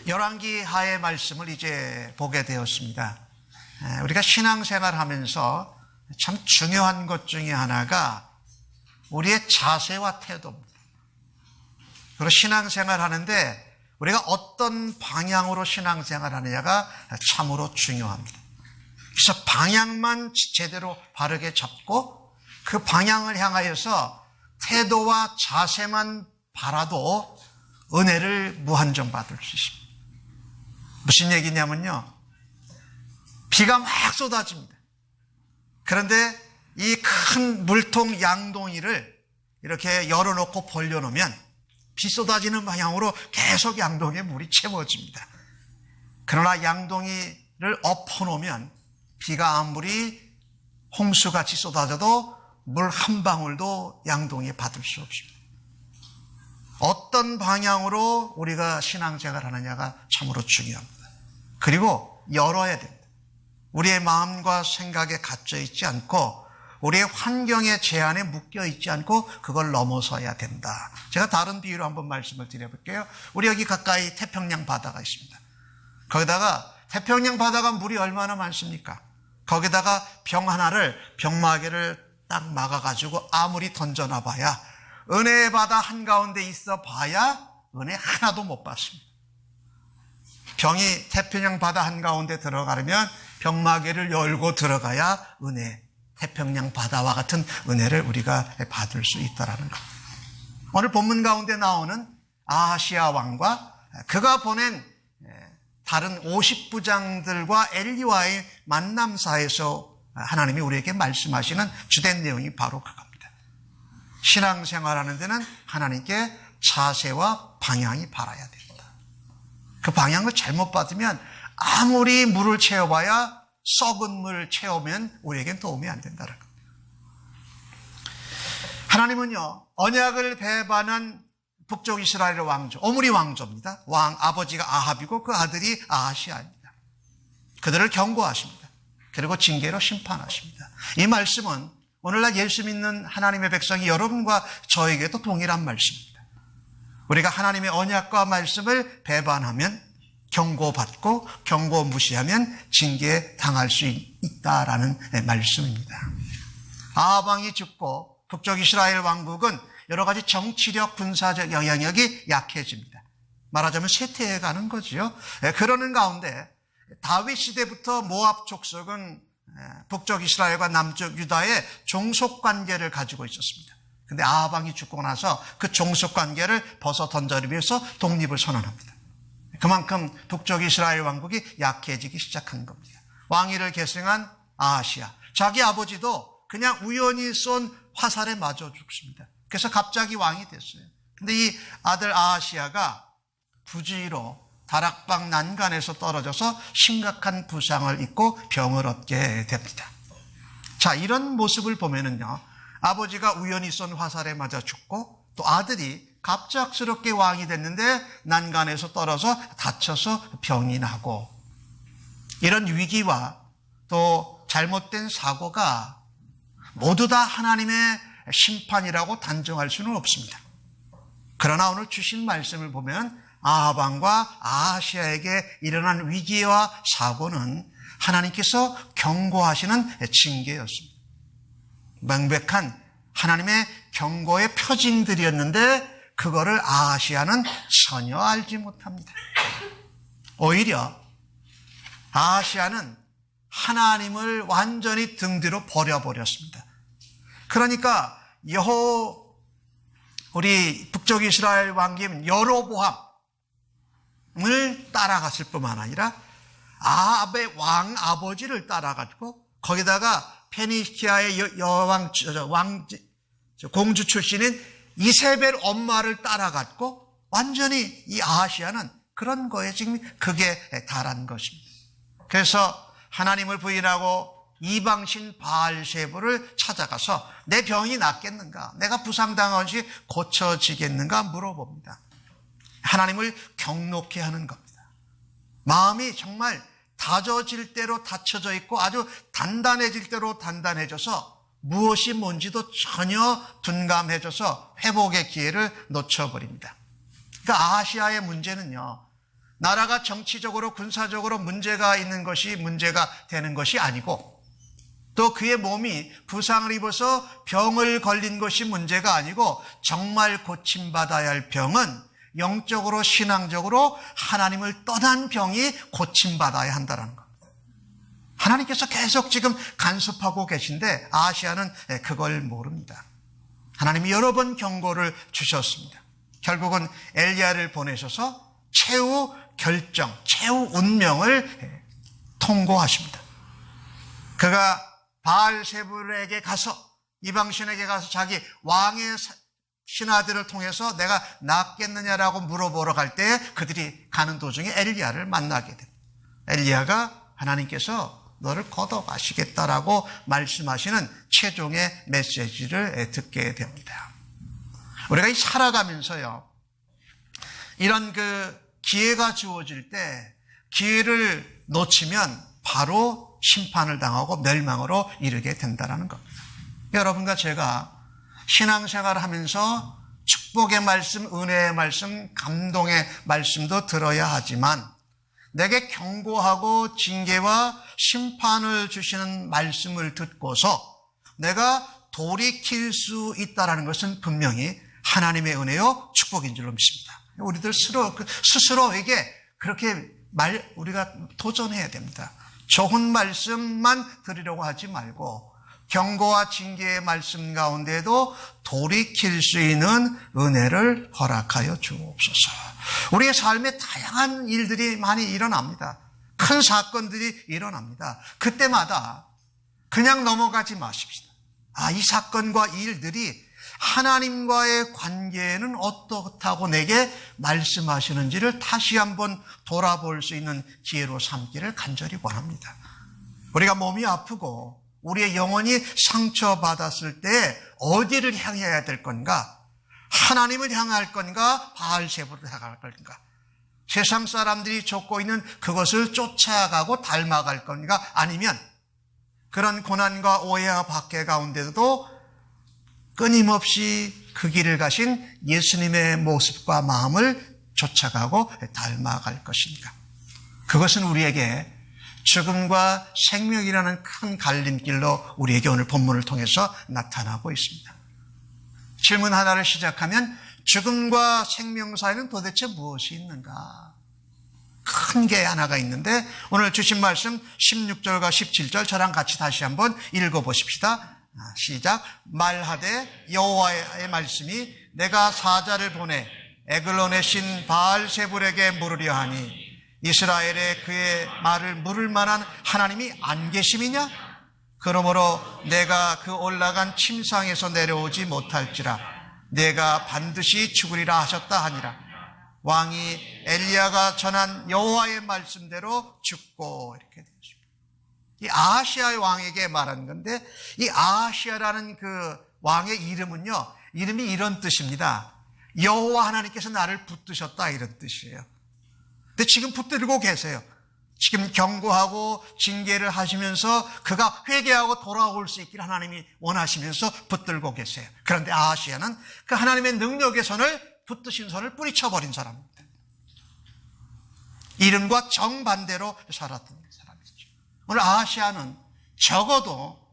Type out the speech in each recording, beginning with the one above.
열왕기 하의 말씀을 이제 보게 되었습니다. 우리가 신앙생활하면서 참 중요한 것 중에 하나가 우리의 자세와 태도입니다. 그리고 신앙생활 하는데 우리가 어떤 방향으로 신앙생활 하느냐가 참으로 중요합니다. 그래서 방향만 제대로 바르게 잡고 그 방향을 향하여서 태도와 자세만 바라도 은혜를 무한정 받을 수 있습니다. 무슨 얘기냐면요, 비가 막 쏟아집니다. 그런데 이 큰 물통 양동이를 이렇게 열어놓고 벌려놓으면 비 쏟아지는 방향으로 계속 양동이에 물이 채워집니다. 그러나 양동이를 엎어놓으면 비가 아무리 홍수같이 쏟아져도 물 한 방울도 양동이에 받을 수 없습니다. 어떤 방향으로 우리가 신앙생활을 하느냐가 참으로 중요합니다. 그리고 열어야 됩니다. 우리의 마음과 생각에 갇혀 있지 않고 우리의 환경의 제한에 묶여 있지 않고 그걸 넘어서야 된다. 제가 다른 비유로 한번 말씀을 드려볼게요. 우리 여기 가까이 태평양 바다가 있습니다. 거기다가 태평양 바다가 물이 얼마나 많습니까? 거기다가 병마개를 딱 막아가지고 아무리 던져놔봐야, 은혜의 바다 한가운데 있어 봐야 은혜 하나도 못 받습니다. 병이 태평양 바다 한가운데 들어가려면 병마개를 열고 들어가야 태평양 바다와 같은 은혜를 우리가 받을 수 있다라는 것. 오늘 본문 가운데 나오는 아하시아 왕과 그가 보낸 다른 50부장들과 엘리와의 만남사에서 하나님이 우리에게 말씀하시는 주된 내용이 바로 그겁니다. 신앙생활하는 데는 하나님께 자세와 방향이 바라야 된다. 그 방향을 잘못 받으면 아무리 물을 채워봐야 썩은 물 채우면 우리에겐 도움이 안 된다는 겁니다. 하나님은요, 언약을 배반한 북쪽 이스라엘의 왕조, 오므리 왕조입니다. 왕 아버지가 아합이고 그 아들이 아하시아입니다. 그들을 경고하십니다. 그리고 징계로 심판하십니다. 이 말씀은 오늘날 예수 믿는 하나님의 백성이 여러분과 저에게도 동일한 말씀입니다. 우리가 하나님의 언약과 말씀을 배반하면 경고받고 경고 무시하면 징계에 당할 수 있다라는 말씀입니다. 아합 왕이 죽고 북쪽 이스라엘 왕국은 여러 가지 정치력, 군사적 영향력이 약해집니다. 말하자면 쇠퇴해가는 거죠. 그러는 가운데 다윗 시대부터 모압 족속은 북쪽 이스라엘과 남쪽 유다의 종속관계를 가지고 있었습니다. 그런데 아합 왕이 죽고 나서 그 종속관계를 벗어 던지기 위해서 독립을 선언합니다. 그만큼 북쪽 이스라엘 왕국이 약해지기 시작한 겁니다. 왕위를 계승한 아하시아, 자기 아버지도 그냥 우연히 쏜 화살에 맞아 죽습니다. 그래서 갑자기 왕이 됐어요. 근데 이 아들 아하시아가 부지로 다락방 난간에서 떨어져서 심각한 부상을 입고 병을 얻게 됩니다. 자, 이런 모습을 보면은요, 아버지가 우연히 쏜 화살에 맞아 죽고 또 아들이 갑작스럽게 왕이 됐는데 난간에서 떨어져 다쳐서 병이 나고, 이런 위기와 또 잘못된 사고가 모두 다 하나님의 심판이라고 단정할 수는 없습니다. 그러나 오늘 주신 말씀을 보면 아합 왕과 아하시아에게 일어난 위기와 사고는 하나님께서 경고하시는 징계였습니다. 명백한 하나님의 경고의 표징들이었는데 그거를 아하시아는 전혀 알지 못합니다. 오히려 아하시아는 하나님을 완전히 등 뒤로 버려버렸습니다. 그러니까 우리 북쪽 이스라엘 왕김 여로보암을 따라갔을 뿐만 아니라 아합의 왕 아버지를 따라가지고 거기다가 페니키아의 공주 출신인 이세벨 엄마를 따라갔고, 완전히 이 아하시아는 그런 거에 지금 극에 달한 것입니다. 그래서 하나님을 부인하고 이방신 바알세부를 찾아가서 내 병이 낫겠는가, 내가 부상당한 것이 고쳐지겠는가 물어봅니다. 하나님을 경록해 하는 겁니다. 마음이 정말 다져질 대로 다쳐져 있고 아주 단단해질 대로 단단해져서 무엇이 뭔지도 전혀 둔감해져서 회복의 기회를 놓쳐버립니다. 그러니까 아시아의 문제는요, 나라가 정치적으로 군사적으로 문제가 있는 것이 문제가 되는 것이 아니고, 또 그의 몸이 부상을 입어서 병을 걸린 것이 문제가 아니고, 정말 고침받아야 할 병은 영적으로 신앙적으로 하나님을 떠난 병이 고침받아야 한다는 겁니다. 하나님께서 계속 지금 간섭하고 계신데 아시아는 그걸 모릅니다. 하나님이 여러 번 경고를 주셨습니다. 결국은 엘리야를 보내셔서 최후 결정, 최후 운명을 통고하십니다. 그가 바알세불에게 가서, 이방신에게 가서 자기 왕의 신하들을 통해서 내가 낫겠느냐라고 물어보러 갈 때 그들이 가는 도중에 엘리야를 만나게 됩니다. 엘리야가 하나님께서 너를 걷어가시겠다라고 말씀하시는 최종의 메시지를 듣게 됩니다. 우리가 이 살아가면서요, 이런 기회가 주어질 때 기회를 놓치면 바로 심판을 당하고 멸망으로 이르게 된다는 겁니다. 여러분과 제가 신앙생활을 하면서 축복의 말씀, 은혜의 말씀, 감동의 말씀도 들어야 하지만 내게 경고하고 징계와 심판을 주시는 말씀을 듣고서 내가 돌이킬 수 있다는 것은 분명히 하나님의 은혜요 축복인 줄로 믿습니다. 우리들 스스로에게 그렇게 우리가 도전해야 됩니다. 좋은 말씀만 들으려고 하지 말고 경고와 징계의 말씀 가운데도 돌이킬 수 있는 은혜를 허락하여 주옵소서. 우리의 삶에 다양한 일들이 많이 일어납니다. 큰 사건들이 일어납니다. 그때마다 그냥 넘어가지 마십시다. 이 사건과 이 일들이 하나님과의 관계는 어떻다고 내게 말씀하시는지를 다시 한번 돌아볼 수 있는 기회로 삼기를 간절히 원합니다. 우리가 몸이 아프고 우리의 영혼이 상처받았을 때 어디를 향해야 될 건가? 하나님을 향할 건가? 바알세불을 향할 건가? 세상 사람들이 쫓고 있는 그것을 쫓아가고 닮아갈 건가? 아니면 그런 고난과 오해와 박해 가운데도 끊임없이 그 길을 가신 예수님의 모습과 마음을 쫓아가고 닮아갈 것인가? 그것은 우리에게 죽음과 생명이라는 큰 갈림길로 우리에게 오늘 본문을 통해서 나타나고 있습니다. 질문 하나를 시작하면 죽음과 생명 사이는 도대체 무엇이 있는가? 큰 게 하나가 있는데 오늘 주신 말씀 16절과 17절 저랑 같이 다시 한번 읽어보십시다. 시작. 말하되 여호와의 말씀이 내가 사자를 보내 에글론의 신 바알세불에게 물으려 하니 이스라엘에 그의 말을 물을 만한 하나님이 안 계심이냐? 그러므로 내가 그 올라간 침상에서 내려오지 못할지라 내가 반드시 죽으리라 하셨다 하니라. 왕이 엘리야가 전한 여호와의 말씀대로 죽고 이렇게 되었습니다. 이 아하시아의 왕에게 말한 건데 이 아하시아라는 그 왕의 이름은요, 이름이 이런 뜻입니다. 여호와 하나님께서 나를 붙드셨다 이런 뜻이에요. 근데 지금 붙들고 계세요. 지금 경고하고 징계를 하시면서 그가 회개하고 돌아올 수 있기를 하나님이 원하시면서 붙들고 계세요. 그런데 아하시아는 그 하나님의 능력의 손을 붙드신 손을 뿌리쳐버린 사람입니다. 이름과 정반대로 살았던 사람이죠. 오늘 아하시아는 적어도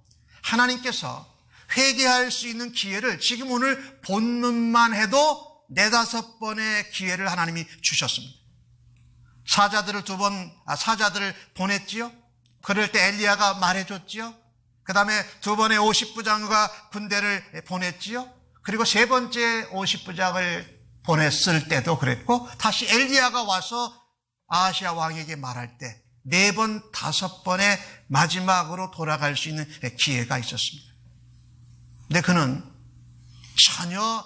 하나님께서 회개할 수 있는 기회를 지금 오늘 본문만 해도 4-5번의 기회를 하나님이 주셨습니다. 사자들을 사자들을 보냈지요. 그럴 때 엘리야가 말해줬지요. 그 다음에 2번의 50부장과 군대를 보냈지요. 그리고 3번째 50부장을 보냈을 때도 그랬고 다시 엘리야가 와서 아하시아 왕에게 말할 때 4번, 5번의 마지막으로 돌아갈 수 있는 기회가 있었습니다. 근데 그는 전혀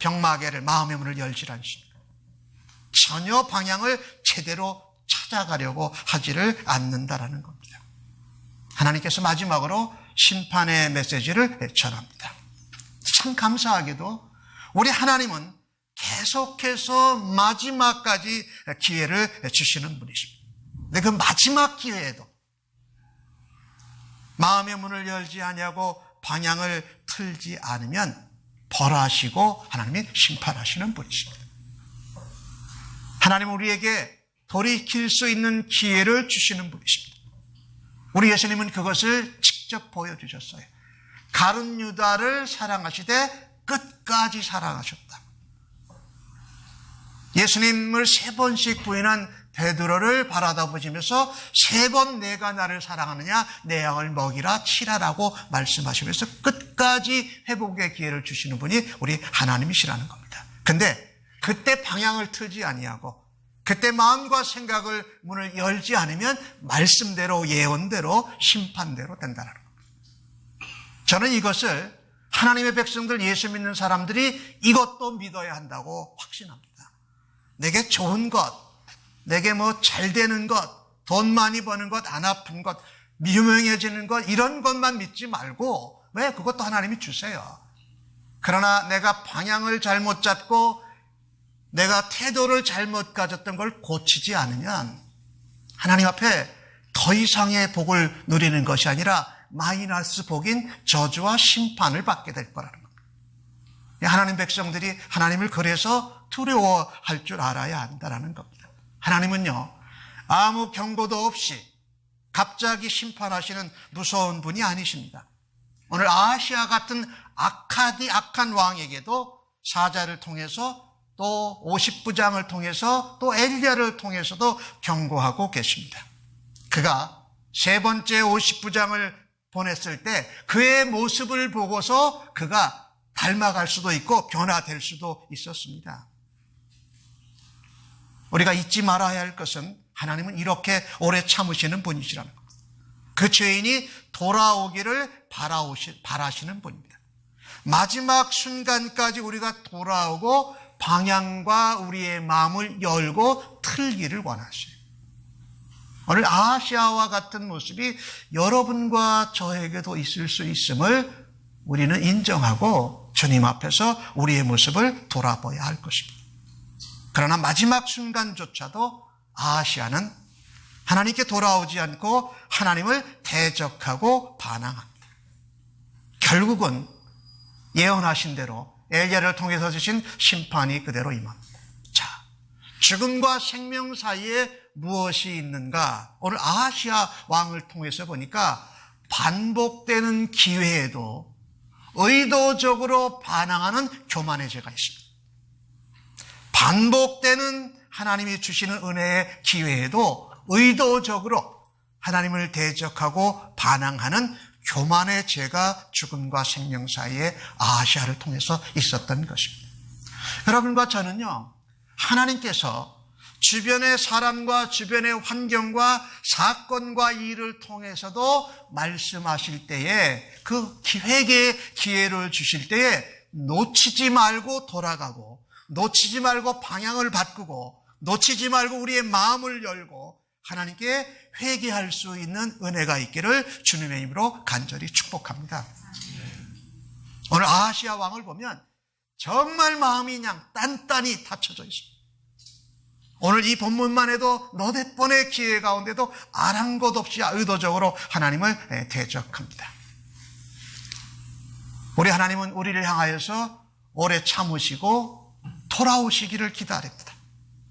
병마개를 마음의 문을 열지 않습니다. 전혀 방향을 제대로 찾아가려고 하지를 않는다라는 겁니다. 하나님께서 마지막으로 심판의 메시지를 전합니다. 참 감사하게도 우리 하나님은 계속해서 마지막까지 기회를 주시는 분이십니다. 근데 그 마지막 기회에도 마음의 문을 열지 아니하고 방향을 틀지 않으면 벌하시고 하나님이 심판하시는 분이십니다. 하나님은 우리에게 돌이킬 수 있는 기회를 주시는 분이십니다. 우리 예수님은 그것을 직접 보여주셨어요. 가룟 유다를 사랑하시되 끝까지 사랑하셨다. 예수님을 3번씩 부인한 베드로를 바라다보시면서 3번 내가 나를 사랑하느냐 내 양을 먹이라 치라라고 말씀하시면서 끝까지 회복의 기회를 주시는 분이 우리 하나님이시라는 겁니다. 근데 그때 방향을 틀지 아니하고 그때 마음과 생각을 문을 열지 않으면 말씀대로 예언대로 심판대로 된다는 겁니다. 저는 이것을 하나님의 백성들, 예수 믿는 사람들이 이것도 믿어야 한다고 확신합니다. 내게 좋은 것, 내게 뭐 잘 되는 것, 돈 많이 버는 것, 안 아픈 것, 유명해지는 것, 이런 것만 믿지 말고 왜 그것도 하나님이 주세요. 그러나 내가 방향을 잘못 잡고 내가 태도를 잘못 가졌던 걸 고치지 않으면 하나님 앞에 더 이상의 복을 누리는 것이 아니라 마이너스 복인 저주와 심판을 받게 될 거라는 겁니다. 하나님 백성들이 하나님을 그래서 두려워할 줄 알아야 한다는 겁니다. 하나님은요, 아무 경고도 없이 갑자기 심판하시는 무서운 분이 아니십니다. 오늘 아하시아 같은 악한 왕에게도 사자를 통해서 또 50부장을 통해서 또 엘리야를 통해서도 경고하고 계십니다. 그가 3번째 50부장을 보냈을 때 그의 모습을 보고서 그가 닮아갈 수도 있고 변화될 수도 있었습니다. 우리가 잊지 말아야 할 것은 하나님은 이렇게 오래 참으시는 분이시라는 겁니다. 그 죄인이 돌아오기를 바라시는 분입니다. 마지막 순간까지 우리가 돌아오고 방향과 우리의 마음을 열고 틀기를 원하셔요. 오늘 아하시아와 같은 모습이 여러분과 저에게도 있을 수 있음을 우리는 인정하고 주님 앞에서 우리의 모습을 돌아봐야 할 것입니다. 그러나 마지막 순간조차도 아하시아는 하나님께 돌아오지 않고 하나님을 대적하고 반항합니다. 결국은 예언하신 대로 엘리야를 통해서 주신 심판이 그대로 임합니다. 자, 죽음과 생명 사이에 무엇이 있는가? 오늘 아하시아 왕을 통해서 보니까 반복되는 기회에도 의도적으로 반항하는 교만의 죄가 있습니다. 반복되는 하나님이 주시는 은혜의 기회에도 의도적으로 하나님을 대적하고 반항하는 교만의 죄가 죽음과 생명 사이에 아하시아를 통해서 있었던 것입니다. 여러분과 저는요, 하나님께서 주변의 사람과 주변의 환경과 사건과 일을 통해서도 말씀하실 때에 그 회개의 기회를 주실 때에 놓치지 말고 돌아가고 놓치지 말고 방향을 바꾸고 놓치지 말고 우리의 마음을 열고 하나님께 회개할 수 있는 은혜가 있기를 주님의 이름으로 간절히 축복합니다. 오늘 아하시아 왕을 보면 정말 마음이 그냥 단단히 닫혀져 있습니다. 오늘 이 본문만 해도 너댓 번의 기회 가운데도 아랑곳 없이 의도적으로 하나님을 대적합니다. 우리 하나님은 우리를 향하여서 오래 참으시고 돌아오시기를 기다립니다.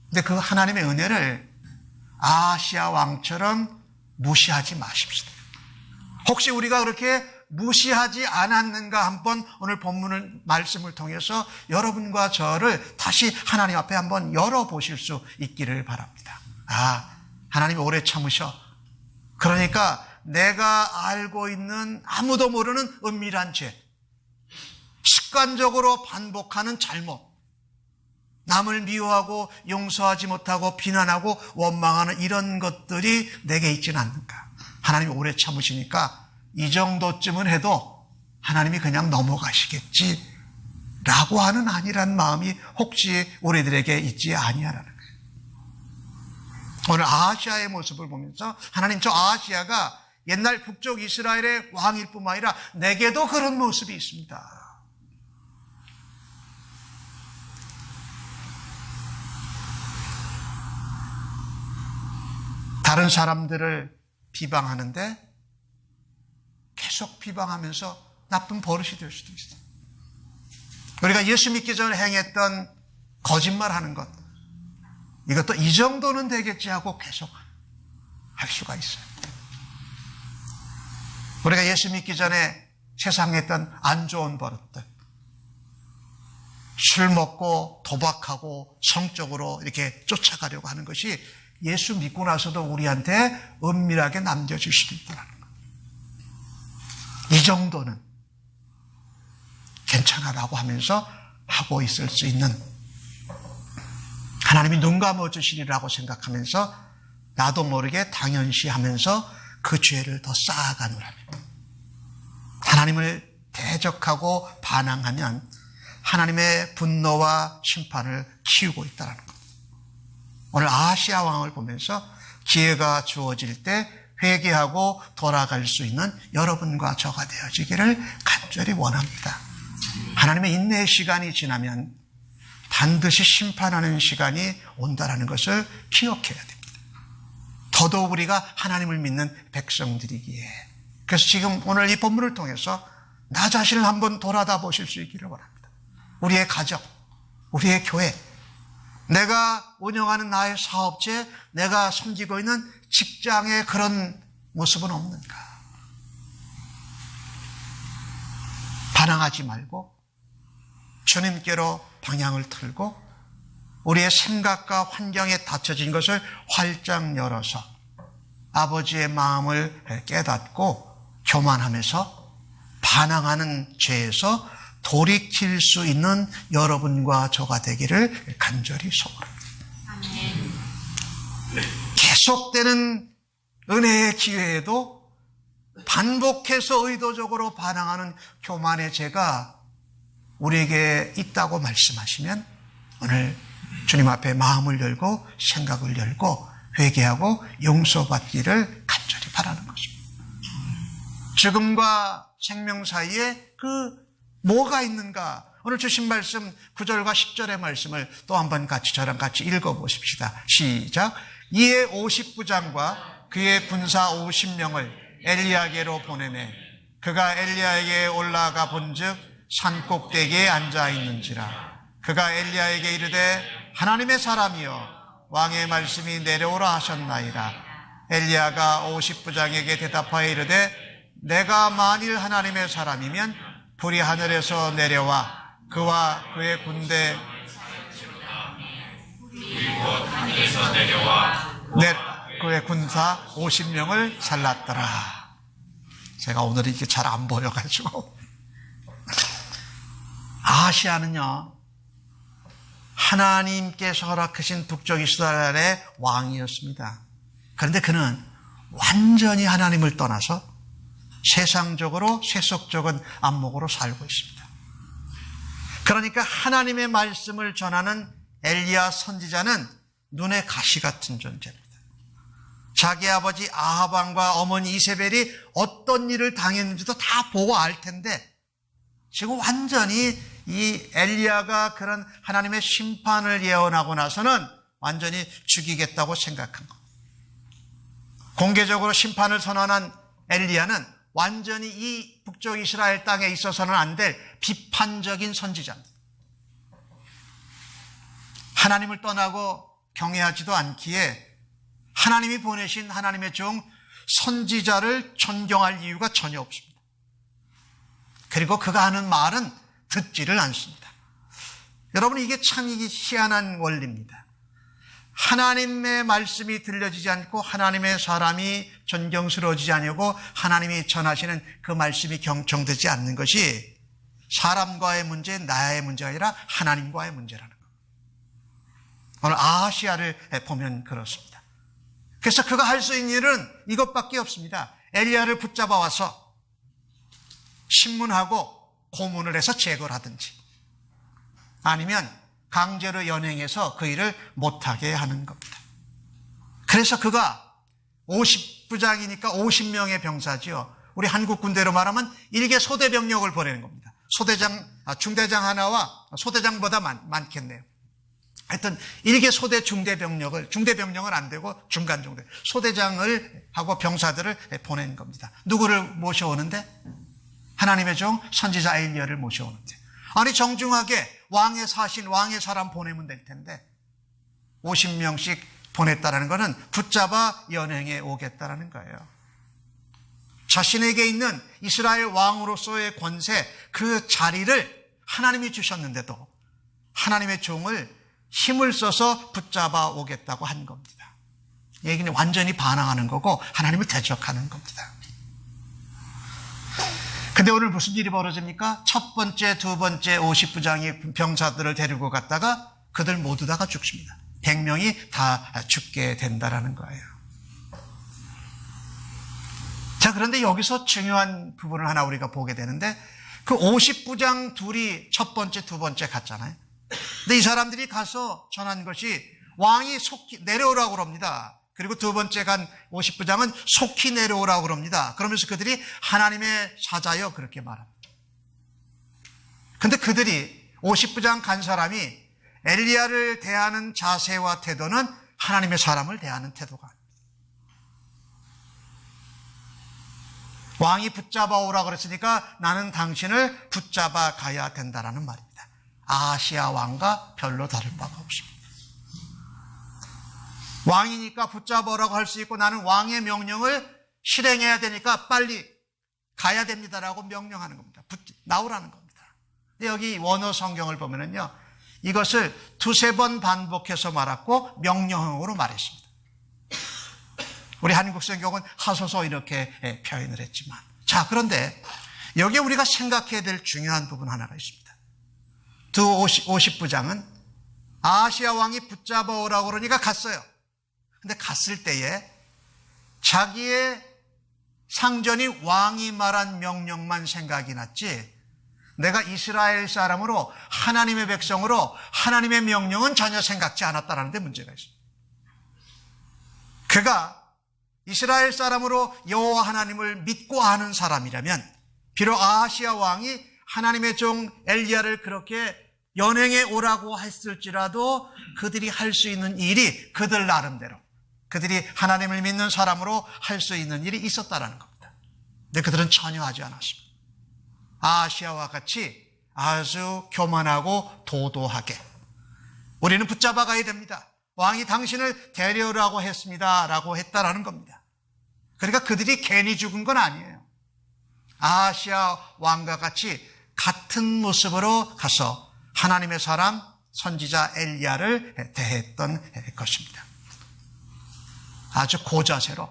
근데 그 하나님의 은혜를 아하시아 왕처럼 무시하지 마십시오. 혹시 우리가 그렇게 무시하지 않았는가 한번 오늘 본문을 말씀을 통해서 여러분과 저를 다시 하나님 앞에 한번 열어보실 수 있기를 바랍니다. 하나님이 오래 참으셔. 그러니까 내가 알고 있는 아무도 모르는 은밀한 죄, 습관적으로 반복하는 잘못, 남을 미워하고 용서하지 못하고 비난하고 원망하는 이런 것들이 내게 있지는 않는가. 하나님이 오래 참으시니까 이 정도쯤은 해도 하나님이 그냥 넘어가시겠지 라고 하는 안일한 마음이 혹시 우리들에게 있지 아니하라는 거예요. 오늘 아하시아의 모습을 보면서 하나님, 저 아하시아가 옛날 북쪽 이스라엘의 왕일 뿐만 아니라 내게도 그런 모습이 있습니다. 다른 사람들을 비방하는데 계속 비방하면서 나쁜 버릇이 될 수도 있어요. 우리가 예수 믿기 전에 행했던 거짓말하는 것, 이것도 이 정도는 되겠지 하고 계속 할 수가 있어요. 우리가 예수 믿기 전에 세상에 했던 안 좋은 버릇들, 술 먹고 도박하고 성적으로 이렇게 쫓아가려고 하는 것이 예수 믿고 나서도 우리한테 은밀하게 남겨질 수도 있다는 거예요. 이 정도는 괜찮아라고 하면서 하고 있을 수 있는, 하나님이 눈 감아주시리라고 생각하면서 나도 모르게 당연시하면서 그 죄를 더 쌓아가느라면, 하나님을 대적하고 반항하면 하나님의 분노와 심판을 키우고 있다는 것. 오늘 아하시아 왕을 보면서 기회가 주어질 때 회개하고 돌아갈 수 있는 여러분과 저가 되어지기를 간절히 원합니다. 하나님의 인내의 시간이 지나면 반드시 심판하는 시간이 온다는 것을 기억해야 됩니다. 더더욱 우리가 하나님을 믿는 백성들이기에. 그래서 지금 오늘 이 본문을 통해서 나 자신을 한번 돌아다 보실 수 있기를 원합니다. 우리의 가정, 우리의 교회, 내가 운영하는 나의 사업체, 내가 섬기고 있는 직장에 그런 모습은 없는가? 반항하지 말고 주님께로 방향을 틀고 우리의 생각과 환경에 닫혀진 것을 활짝 열어서 아버지의 마음을 깨닫고 교만하면서 반항하는 죄에서 돌이킬 수 있는 여러분과 저가 되기를 간절히 소원합니다. 계속되는 은혜의 기회에도 반복해서 의도적으로 반항하는 교만의 죄가 우리에게 있다고 말씀하시면 오늘 주님 앞에 마음을 열고 생각을 열고 회개하고 용서받기를 간절히 바라는 것입니다. 죽음과 생명 사이에 뭐가 있는가? 오늘 주신 말씀 9절과 10절의 말씀을 또 한번 저랑 같이 읽어보십시다. 시작. 이에 50부장과 그의 군사 50명을 엘리야에게로 보내매 그가 엘리야에게 올라가 본즉 산 꼭대기에 앉아 있는지라. 그가 엘리야에게 이르되 하나님의 사람이여 왕의 말씀이 내려오라 하셨나이다. 엘리야가 50부장에게 대답하여 이르되 내가 만일 하나님의 사람이면 불이 하늘에서 내려와 그와 그의 군대 그의 군사 50명을 살랐더라. 제가 오늘 이게 잘 안 보여가지고 아하시아는요 하나님께서 허락하신 북쪽 이스라엘의 왕이었습니다. 그런데 그는 완전히 하나님을 떠나서 세상적으로 세속적인 안목으로 살고 있습니다. 그러니까 하나님의 말씀을 전하는 엘리야 선지자는 눈에 가시 같은 존재입니다. 자기 아버지 아합 왕과 어머니 이세벨이 어떤 일을 당했는지도 다 보고 알 텐데 지금 완전히 이 엘리야가 그런 하나님의 심판을 예언하고 나서는 완전히 죽이겠다고 생각한 겁니다. 공개적으로 심판을 선언한 엘리야는 완전히 이 북쪽 이스라엘 땅에 있어서는 안 될 비판적인 선지자입니다. 하나님을 떠나고 경외하지도 않기에 하나님이 보내신 하나님의 종 선지자를 존경할 이유가 전혀 없습니다. 그리고 그가 하는 말은 듣지를 않습니다. 여러분 이게 참 희한한 원리입니다. 하나님의 말씀이 들려지지 않고 하나님의 사람이 존경스러워지지 않고 하나님이 전하시는 그 말씀이 경청되지 않는 것이 사람과의 문제, 나의 문제가 아니라 하나님과의 문제라는 것. 오늘 아하시아를 보면 그렇습니다. 그래서 그가 할 수 있는 일은 이것밖에 없습니다. 엘리야를 붙잡아 와서 신문하고 고문을 해서 제거를 하든지 아니면 강제로 연행해서 그 일을 못하게 하는 겁니다. 그래서 그가 50부장이니까 50명의 병사지요. 우리 한국 군대로 말하면 일개 소대병력을 보내는 겁니다. 중대장 하나와 소대장보다 많겠네요. 하여튼 일개 소대 중대병력을 안 되고 중간 정도 소대장을 하고 병사들을 보낸 겁니다. 누구를 모셔오는데? 하나님의 종 선지자 엘리야를 모셔오는데, 아니 정중하게 왕의 사신, 왕의 사람 보내면 될 텐데 50명씩 보냈다는 것은 붙잡아 연행해 오겠다라는 거예요. 자신에게 있는 이스라엘 왕으로서의 권세, 그 자리를 하나님이 주셨는데도 하나님의 종을 힘을 써서 붙잡아 오겠다고 한 겁니다. 얘기는 완전히 반항하는 거고 하나님을 대적하는 겁니다. 근데 오늘 무슨 일이 벌어집니까? 첫 번째, 두 번째 50부장이 병사들을 데리고 갔다가 그들 모두 다가 죽습니다. 100명이 다 죽게 된다라는 거예요. 자, 그런데 여기서 중요한 부분을 하나 우리가 보게 되는데, 그 50부장 둘이 첫 번째, 두 번째 갔잖아요. 근데 이 사람들이 가서 전한 것이 왕이 속히 내려오라고 그럽니다. 그리고 두 번째 간 50부장은 속히 내려오라고 그럽니다. 그러면서 그들이 하나님의 사자여 그렇게 말합니다. 근데 그들이 50부장 간 사람이 엘리야를 대하는 자세와 태도는 하나님의 사람을 대하는 태도가 아닙니다. 왕이 붙잡아 오라 그랬으니까 나는 당신을 붙잡아 가야 된다라는 말입니다. 아하시야 왕과 별로 다를 바가 없습니다. 왕이니까 붙잡아오라고 할 수 있고 나는 왕의 명령을 실행해야 되니까 빨리 가야 됩니다라고 명령하는 겁니다. 나오라는 겁니다. 여기 원어 성경을 보면은요, 이것을 두세 번 반복해서 말했고 명령형으로 말했습니다. 우리 한국 성경은 하소서 이렇게 표현을 했지만, 자, 그런데 여기에 우리가 생각해야 될 중요한 부분 하나가 있습니다. 두 50부장은 아하시야 왕이 붙잡아 오라고 그러니까 갔어요. 근데 갔을 때에 자기의 상전인 왕이 말한 명령만 생각이 났지, 내가 이스라엘 사람으로 하나님의 백성으로 하나님의 명령은 전혀 생각지 않았다는 데 문제가 있습니다. 그가 이스라엘 사람으로 여호와 하나님을 믿고 아는 사람이라면 비록 아하시야 왕이 하나님의 종 엘리야를 그렇게 연행해 오라고 했을지라도 그들이 할 수 있는 일이 그들 나름대로, 그들이 하나님을 믿는 사람으로 할 수 있는 일이 있었다는 겁니다. 근데 그들은 전혀 하지 않았습니다. 아하시야와 같이 아주 교만하고 도도하게 우리는 붙잡아 가야 됩니다. 왕이 당신을 데려오라고 했습니다 라고 했다라는 겁니다. 그러니까 그들이 괜히 죽은 건 아니에요. 아하시야 왕과 같이 같은 모습으로 가서 하나님의 사람 선지자 엘리야를 대했던 것입니다. 아주 고자세로.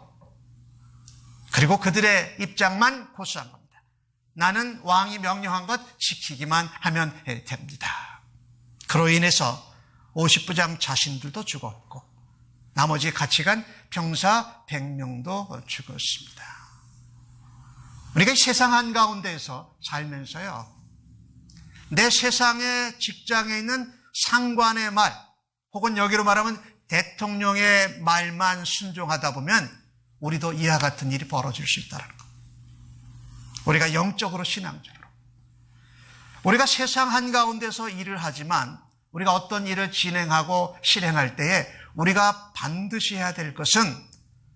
그리고 그들의 입장만 고수한 겁니다. 나는 왕이 명령한 것 지키기만 하면 됩니다. 그로 인해서 50부장 자신들도 죽었고 나머지 같이 간 병사 100명도 죽었습니다. 우리가 세상 한가운데에서 살면서요, 내 세상의 직장에 있는 상관의 말, 혹은 여기로 말하면 대통령의 말만 순종하다 보면 우리도 이와 같은 일이 벌어질 수 있다는 것. 우리가 영적으로, 신앙적으로 우리가 세상 한가운데서 일을 하지만 우리가 어떤 일을 진행하고 실행할 때에 우리가 반드시 해야 될 것은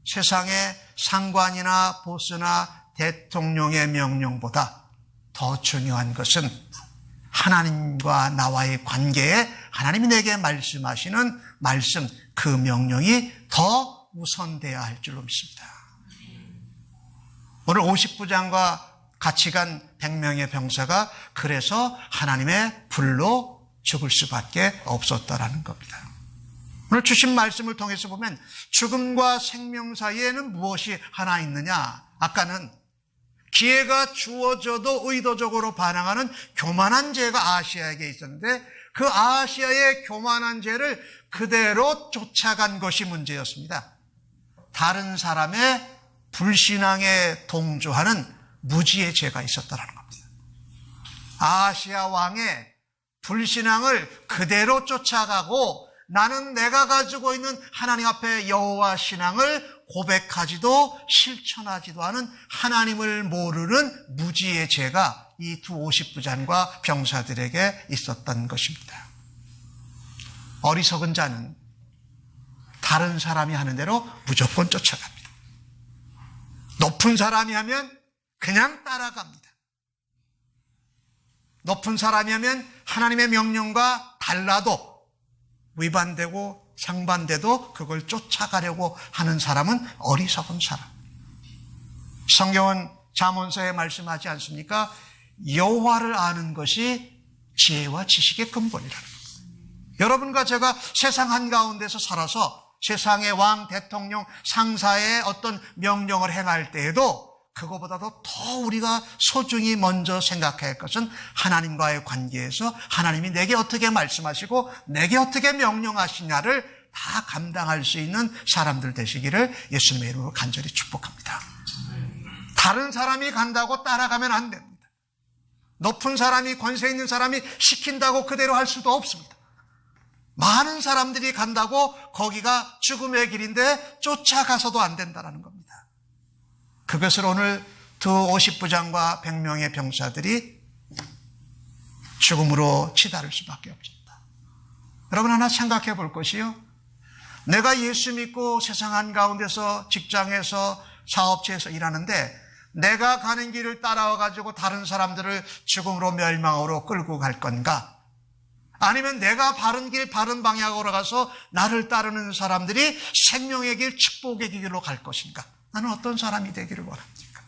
세상의 상관이나 보스나 대통령의 명령보다 더 중요한 것은 하나님과 나와의 관계에 하나님이 내게 말씀하시는 말씀, 그 명령이 더 우선돼야 할 줄로 믿습니다. 오늘 50부장과 같이 간 100명의 병사가 그래서 하나님의 불로 죽을 수밖에 없었다라는 겁니다. 오늘 주신 말씀을 통해서 보면 죽음과 생명 사이에는 무엇이 하나 있느냐? 아까는 기회가 주어져도 의도적으로 반항하는 교만한 죄가 아하시야에게 있었는데 그 아하시야의 교만한 죄를 그대로 쫓아간 것이 문제였습니다. 다른 사람의 불신앙에 동조하는 무지의 죄가 있었다는 겁니다. 아하시야 왕의 불신앙을 그대로 쫓아가고 나는 내가 가지고 있는 하나님 앞에 여호와 신앙을 고백하지도 실천하지도 않은 하나님을 모르는 무지의 죄가 이 두 50부장과 병사들에게 있었던 것입니다. 어리석은 자는 다른 사람이 하는 대로 무조건 쫓아갑니다. 높은 사람이 하면 그냥 따라갑니다. 높은 사람이 하면 하나님의 명령과 달라도 위반되고 상반돼도 그걸 쫓아가려고 하는 사람은 어리석은 사람. 성경은 잠언서에 말씀하지 않습니까? 여호와를 아는 것이 지혜와 지식의 근본이라는 것. 여러분과 제가 세상 한가운데서 살아서 세상의 왕, 대통령, 상사의 어떤 명령을 행할 때에도 그거보다도 더 우리가 소중히 먼저 생각해야 할 것은 하나님과의 관계에서 하나님이 내게 어떻게 말씀하시고 내게 어떻게 명령하시냐를 다 감당할 수 있는 사람들 되시기를 예수님의 이름으로 간절히 축복합니다. 다른 사람이 간다고 따라가면 안 됩니다. 높은 사람이, 권세 있는 사람이 시킨다고 그대로 할 수도 없습니다. 많은 사람들이 간다고 거기가 죽음의 길인데 쫓아가서도 안 된다는 겁니다. 그것을 오늘 두 50부장과 100명의 병사들이 죽음으로 치달을 수밖에 없었다. 여러분 하나 생각해 볼 것이요. 내가 예수 믿고 세상 한가운데서 직장에서 사업체에서 일하는데 내가 가는 길을 따라와 가지고 다른 사람들을 죽음으로 멸망으로 끌고 갈 건가? 아니면 내가 바른 길, 바른 방향으로 가서 나를 따르는 사람들이 생명의 길, 축복의 길로 갈 것인가? 나는 어떤 사람이 되기를 원합니까?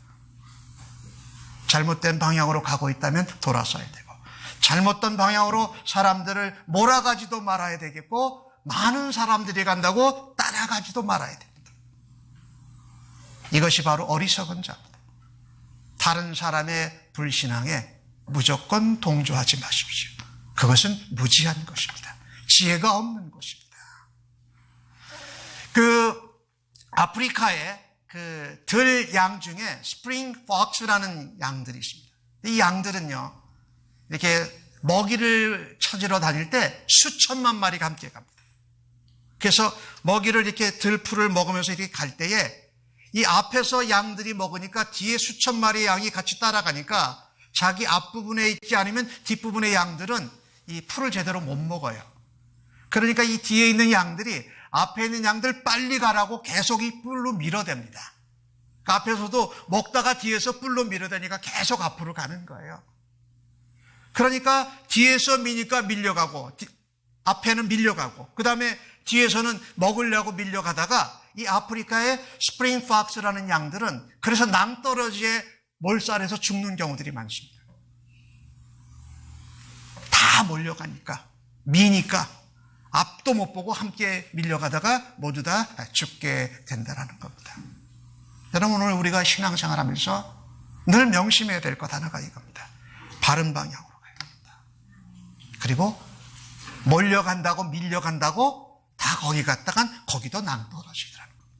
잘못된 방향으로 가고 있다면 돌아서야 되고, 잘못된 방향으로 사람들을 몰아가지도 말아야 되겠고, 많은 사람들이 간다고 따라가지도 말아야 됩니다. 이것이 바로 어리석은 자입니다. 다른 사람의 불신앙에 무조건 동조하지 마십시오. 그것은 무지한 것입니다. 지혜가 없는 것입니다. 아프리카에 들 양 중에 스프링 폭스라는 양들이 있습니다. 이 양들은요, 이렇게 먹이를 찾으러 다닐 때 수천만 마리가 함께 갑니다. 그래서 먹이를 이렇게 들풀을 먹으면서 이렇게 갈 때에 이 앞에서 양들이 먹으니까 뒤에 수천 마리의 양이 같이 따라가니까 자기 앞부분에 있지 않으면 뒷부분의 양들은 이 풀을 제대로 못 먹어요. 그러니까 이 뒤에 있는 양들이 앞에 있는 양들 빨리 가라고 계속 이 뿔로 밀어댑니다. 그 앞에서도 먹다가 뒤에서 뿔로 밀어대니까 계속 앞으로 가는 거예요. 그러니까 뒤에서 미니까 밀려가고 앞에는 밀려가고 그 다음에 뒤에서는 먹으려고 밀려가다가 이 아프리카의 스프링 폭스라는 양들은 그래서 낭떠러지에 몰살해서 죽는 경우들이 많습니다. 다 몰려가니까 미니까 앞도 못 보고 함께 밀려가다가 모두 다 죽게 된다는 겁니다. 여러분 오늘 우리가 신앙생활하면서 늘 명심해야 될 것 하나가 이겁니다. 바른 방향으로 가야 됩니다. 그리고 몰려간다고 밀려간다고 다 거기 갔다간 거기도 낭떠러지더라는 겁니다.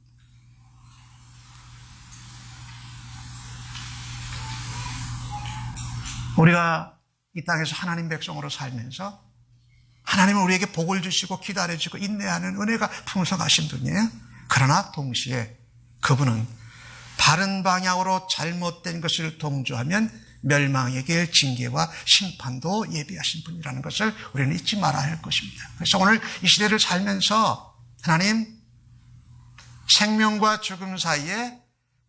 우리가 이 땅에서 하나님 백성으로 살면서 하나님은 우리에게 복을 주시고 기다려주고 인내하는 은혜가 풍성하신 분이에요. 그러나 동시에 그분은 바른 방향으로 잘못된 것을 동조하면 멸망의 길, 징계와 심판도 예비하신 분이라는 것을 우리는 잊지 말아야 할 것입니다. 그래서 오늘 이 시대를 살면서 하나님 생명과 죽음 사이에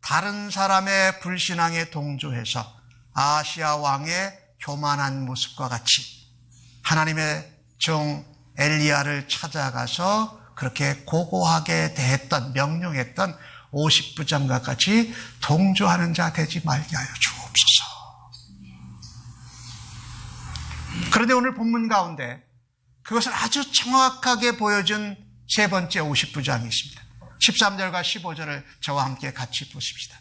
다른 사람의 불신앙에 동조해서 아시아 왕의 교만한 모습과 같이 하나님의 종 엘리야를 찾아가서 그렇게 고고하게 대했던 명령했던 50부장과 같이 동조하는 자 되지 말게 하여 주옵소서. 그런데 오늘 본문 가운데 그것을 아주 정확하게 보여준 세 번째 50부장이 있습니다. 13절과 15절을 저와 함께 같이 보십시다.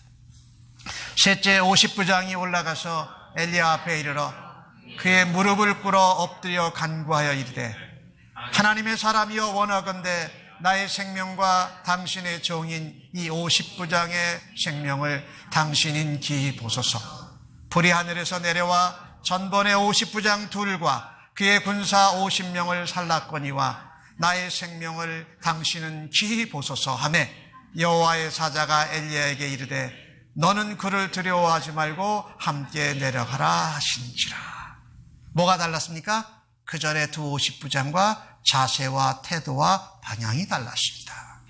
셋째 50부장이 올라가서 엘리야 앞에 이르러 그의 무릎을 꿇어 엎드려 간구하여 이르되 하나님의 사람이여 원하건대 나의 생명과 당신의 종인 이 50부장의 생명을 당신인 기히 보소서. 불이 하늘에서 내려와 전번의 50부장 둘과 그의 군사 50명을 살랐거니와 나의 생명을 당신은 기히 보소서 하매 여호와의 사자가 엘리야에게 이르되 너는 그를 두려워하지 말고 함께 내려가라 하신지라. 뭐가 달랐습니까? 그 전에 두 50부장과 자세와 태도와 방향이 달랐습니다.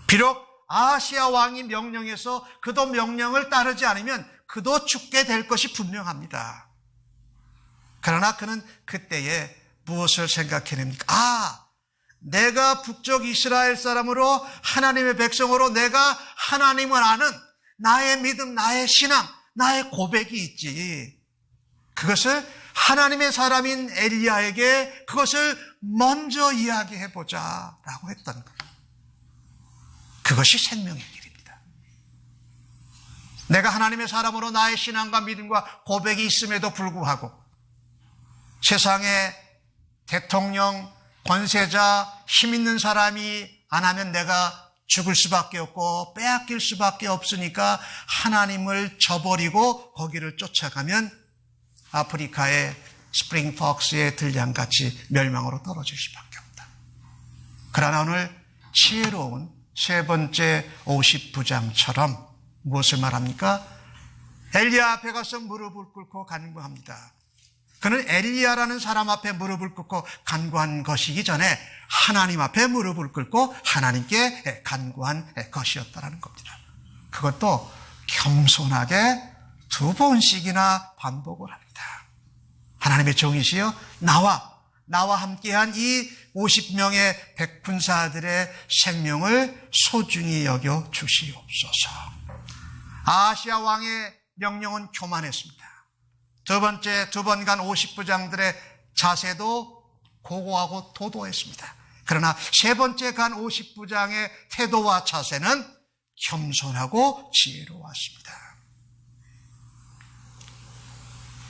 비록 아하시야 왕이 명령해서 그도 명령을 따르지 않으면 그도 죽게 될 것이 분명합니다. 그러나 그는 그때에 무엇을 생각해냅니까? 내가 북쪽 이스라엘 사람으로 하나님의 백성으로 내가 하나님을 아는 나의 믿음, 나의 신앙, 나의 고백이 있지. 그것을 하나님의 사람인 엘리야에게 그것을 먼저 이야기해보자 라고 했던 거예요. 그것이 생명의 길입니다. 내가 하나님의 사람으로 나의 신앙과 믿음과 고백이 있음에도 불구하고 세상에 대통령, 권세자, 힘 있는 사람이 안 하면 내가 죽을 수밖에 없고 빼앗길 수밖에 없으니까 하나님을 저버리고 거기를 쫓아가면 아프리카의 스프링 폭스의 들량같이 멸망으로 떨어질 수밖에 없다. 그러나 오늘 지혜로운 세 번째 50부장처럼 무엇을 말합니까? 엘리야 앞에 가서 무릎을 꿇고 간구합니다. 그는 엘리야라는 사람 앞에 무릎을 꿇고 간구한 것이기 전에 하나님 앞에 무릎을 꿇고 하나님께 간구한 것이었다는 겁니다. 그것도 겸손하게 2번씩이나 반복을 합니다. 하나님의 종이시여 나와 함께한 이 50명의 백군사들의 생명을 소중히 여겨 주시옵소서. 아하시야 왕의 명령은 교만했습니다. 두 번째, 2번간 50부장들의 자세도 고고하고 도도했습니다. 그러나 세 번째 간 50부장의 태도와 자세는 겸손하고 지혜로웠습니다.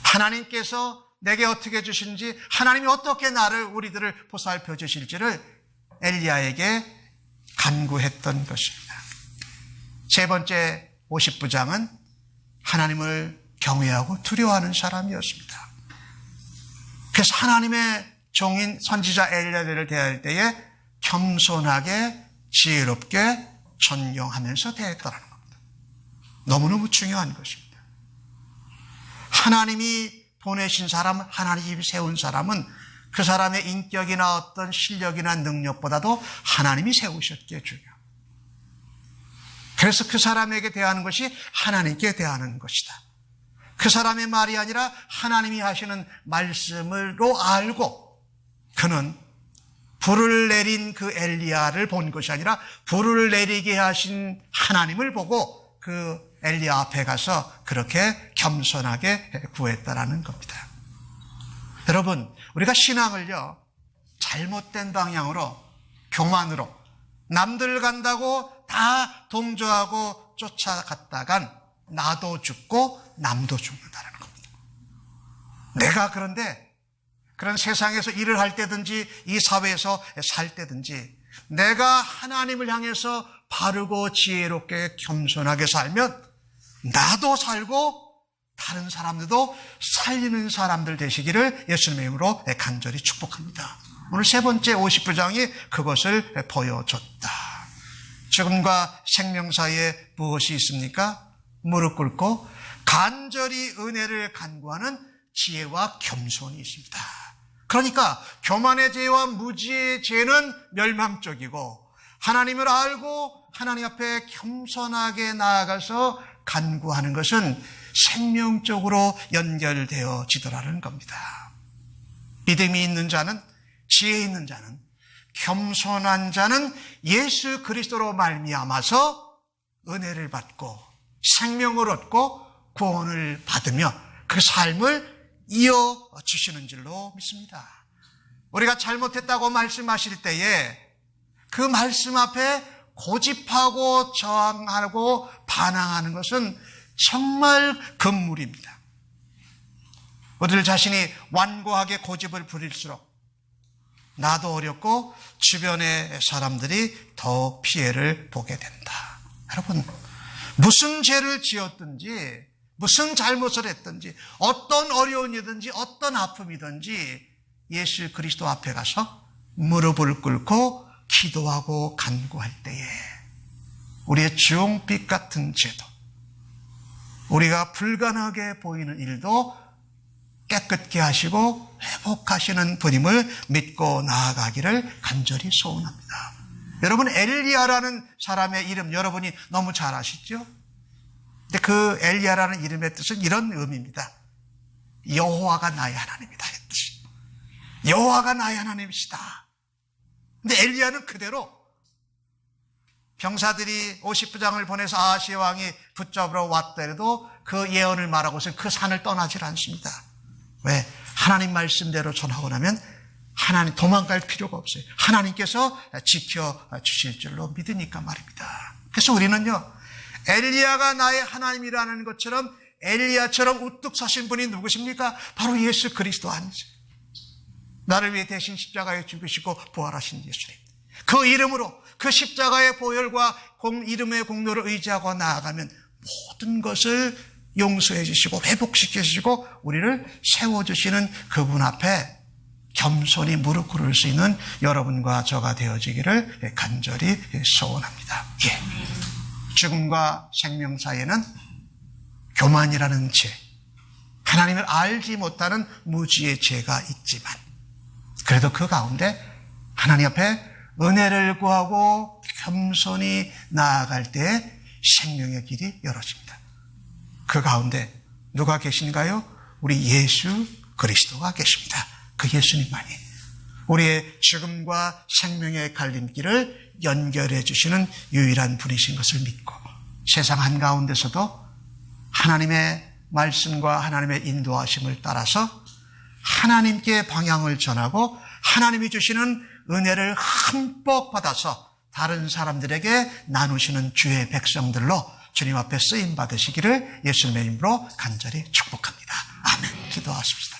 하나님께서 내게 어떻게 주신지, 하나님이 어떻게 우리들을 보살펴 주실지를 엘리야에게 간구했던 것입니다. 세 번째 50부장은 하나님을 경외하고 두려워하는 사람이었습니다. 그래서 하나님의 종인 선지자 엘리야를 대할 때에 겸손하게 지혜롭게 존경하면서 대했다는 겁니다. 너무너무 중요한 것입니다. 하나님이 보내신 사람, 하나님이 세운 사람은 그 사람의 인격이나 어떤 실력이나 능력보다도 하나님이 세우셨기에 중요합니다. 그래서 그 사람에게 대하는 것이 하나님께 대하는 것이다. 그 사람의 말이 아니라 하나님이 하시는 말씀으로 알고 그는 불을 내린 그 엘리야를 본 것이 아니라 불을 내리게 하신 하나님을 보고 그 엘리야 앞에 가서 그렇게 겸손하게 구했다라는 겁니다. 여러분, 우리가 신앙을요, 잘못된 방향으로, 교만으로, 남들 간다고 다 동조하고 쫓아갔다간 나도 죽고 남도 죽는다는 겁니다. 내가 그런데 그런 세상에서 일을 할 때든지 이 사회에서 살 때든지 내가 하나님을 향해서 바르고 지혜롭게 겸손하게 살면 나도 살고 다른 사람들도 살리는 사람들 되시기를 예수님의 이름으로 간절히 축복합니다. 오늘 세 번째 50부장이 그것을 보여줬다. 죽음과 생명 사이에 무엇이 있습니까? 무릎 꿇고 간절히 은혜를 간구하는 지혜와 겸손이 있습니다. 그러니까 교만의 죄와 무지의 죄는 멸망적이고 하나님을 알고 하나님 앞에 겸손하게 나아가서 간구하는 것은 생명적으로 연결되어지더라는 겁니다. 믿음이 있는 자는, 지혜 있는 자는, 겸손한 자는 예수 그리스도로 말미암아서 은혜를 받고 생명을 얻고 구원을 받으며 그 삶을 이어주시는 줄로 믿습니다. 우리가 잘못했다고 말씀하실 때에 그 말씀 앞에 고집하고 저항하고 반항하는 것은 정말 금물입니다. 우리들 자신이 완고하게 고집을 부릴수록 나도 어렵고 주변의 사람들이 더 피해를 보게 된다. 여러분, 무슨 죄를 지었든지 무슨 잘못을 했든지 어떤 어려운 일이든지 어떤 아픔이든지 예수 그리스도 앞에 가서 무릎을 꿇고 기도하고 간구할 때에 우리의 주홍빛 같은 죄도, 우리가 불가능하게 보이는 일도 깨끗게 하시고 회복하시는 분임을 믿고 나아가기를 간절히 소원합니다. 여러분, 엘리야라는 사람의 이름 여러분이 너무 잘 아시죠? 근데 그 엘리야라는 이름의 뜻은 이런 의미입니다. 여호와가 나의 하나님이다. 여호와가 나의 하나님이시다. 근데 엘리야는 그대로 병사들이 50부장을 보내서 아하시의 왕이 붙잡으러 왔더라도 그 예언을 말하고서 그 산을 떠나질 않습니다. 왜? 하나님 말씀대로 전하고 나면 하나님 도망갈 필요가 없어요. 하나님께서 지켜주실 줄로 믿으니까 말입니다. 그래서 우리는요, 엘리야가 나의 하나님이라는 것처럼 엘리야처럼 우뚝 서신 분이 누구십니까? 바로 예수 그리스도 아니세요? 나를 위해 대신 십자가에 죽으시고 부활하신 예수님. 그 이름으로 그 십자가의 보혈과 이름의 공로를 의지하고 나아가면 모든 것을 용서해 주시고 회복시켜 주시고 우리를 세워주시는 그분 앞에 겸손히 무릎 꿇을 수 있는 여러분과 저가 되어지기를 간절히 소원합니다. 예. 죽음과 생명 사이에는 교만이라는 죄, 하나님을 알지 못하는 무지의 죄가 있지만 그래도 그 가운데 하나님 앞에 은혜를 구하고 겸손히 나아갈 때 생명의 길이 열어집니다. 그 가운데 누가 계신가요? 우리 예수 그리스도가 계십니다. 그 예수님만이 우리의 죽음과 생명의 갈림길을 연결해 주시는 유일한 분이신 것을 믿고 세상 한가운데서도 하나님의 말씀과 하나님의 인도하심을 따라서 하나님께 방향을 전하고 하나님이 주시는 은혜를 흠뻑 받아서 다른 사람들에게 나누시는 주의 백성들로 주님 앞에 쓰임 받으시기를 예수님의 이름으로 간절히 축복합니다. 아멘. 기도하십시다.